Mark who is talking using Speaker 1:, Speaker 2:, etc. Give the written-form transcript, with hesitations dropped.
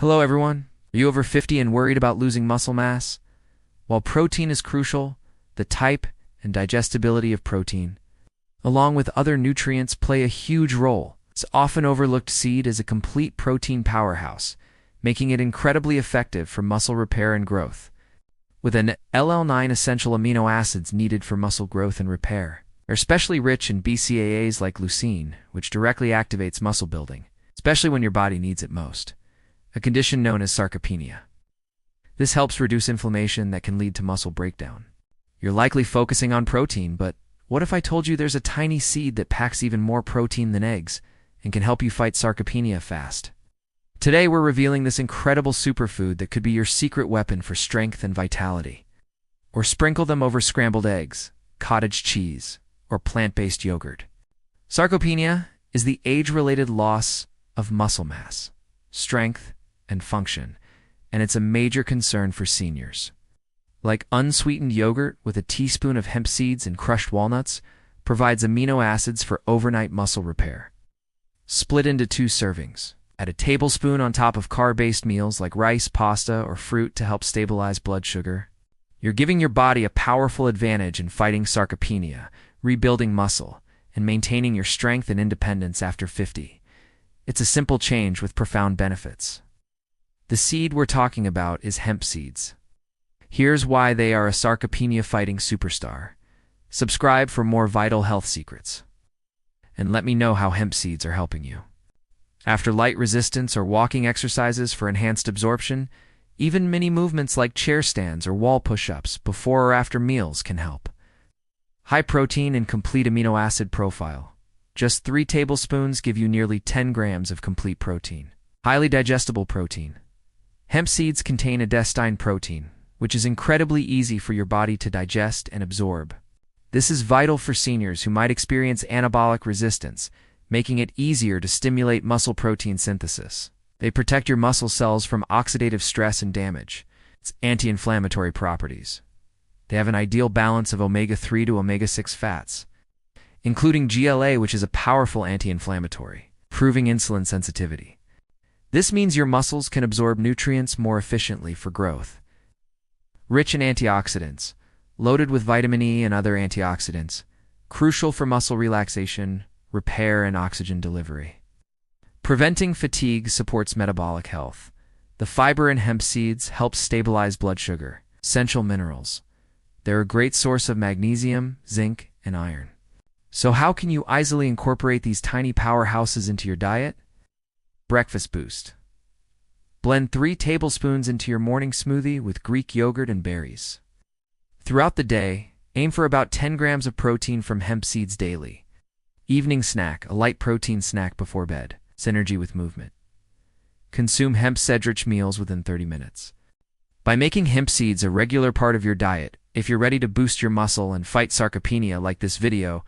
Speaker 1: Hello everyone. Are you over 50 and worried about losing muscle mass? While protein is crucial, the type and digestibility of protein, along with other nutrients, play a huge role. This often overlooked seed is a complete protein powerhouse, making it incredibly effective for muscle repair and growth. With an LL9 essential amino acids needed for muscle growth and repair, are especially rich in BCAAs like leucine, which directly activates muscle building, especially when your body needs it most, a condition known as sarcopenia. This helps reduce inflammation that can lead to muscle breakdown. You're likely focusing on protein, but what if I told you there's a tiny seed that packs even more protein than eggs and can help you fight sarcopenia fast? Today we're revealing this incredible superfood that could be your secret weapon for strength and vitality. Or sprinkle them over scrambled eggs, cottage cheese, or plant-based yogurt. Sarcopenia is the age-related loss of muscle mass, strength, and function, and it's a major concern for seniors. Like unsweetened yogurt with a teaspoon of hemp seeds and crushed walnuts, provides amino acids for overnight muscle repair. Split into 2 servings. Add a tablespoon on top of carb-based meals like rice, pasta, or fruit to help stabilize blood sugar. You're giving your body a powerful advantage in fighting sarcopenia, rebuilding muscle, and maintaining your strength and independence after 50. It's a simple change with profound benefits. The seed we're talking about is hemp seeds. Here's why they are a sarcopenia-fighting superstar. Subscribe for more vital health secrets. And let me know how hemp seeds are helping you. After light resistance or walking exercises for enhanced absorption, even mini movements like chair stands or wall push-ups before or after meals can help. High protein and complete amino acid profile. Just 3 tablespoons give you nearly 10 grams of complete protein. Highly digestible protein. Hemp seeds contain intestine protein, which is incredibly easy for your body to digest and absorb. This is vital for seniors who might experience anabolic resistance, making it easier to stimulate muscle protein synthesis. They protect your muscle cells from oxidative stress and damage. Its anti-inflammatory properties. They have an ideal balance of omega-3 to omega-6 fats, including GLA, which is a powerful anti-inflammatory, improving insulin sensitivity. This means your muscles can absorb nutrients more efficiently for growth. Rich in antioxidants, loaded with vitamin E and other antioxidants, crucial for muscle relaxation, repair, and oxygen delivery. Preventing fatigue supports metabolic health. The fiber in hemp seeds helps stabilize blood sugar, essential minerals. They're a great source of magnesium, zinc, and iron. So how can you easily incorporate these tiny powerhouses into your diet? Breakfast boost. Blend 3 tablespoons into your morning smoothie with Greek yogurt and berries. Throughout the day, aim for about 10 grams of protein from hemp seeds daily. Evening snack, a light protein snack before bed. Synergy with movement. Consume hemp seed-rich meals within 30 minutes. By making hemp seeds a regular part of your diet, if you're ready to boost your muscle and fight sarcopenia like this video,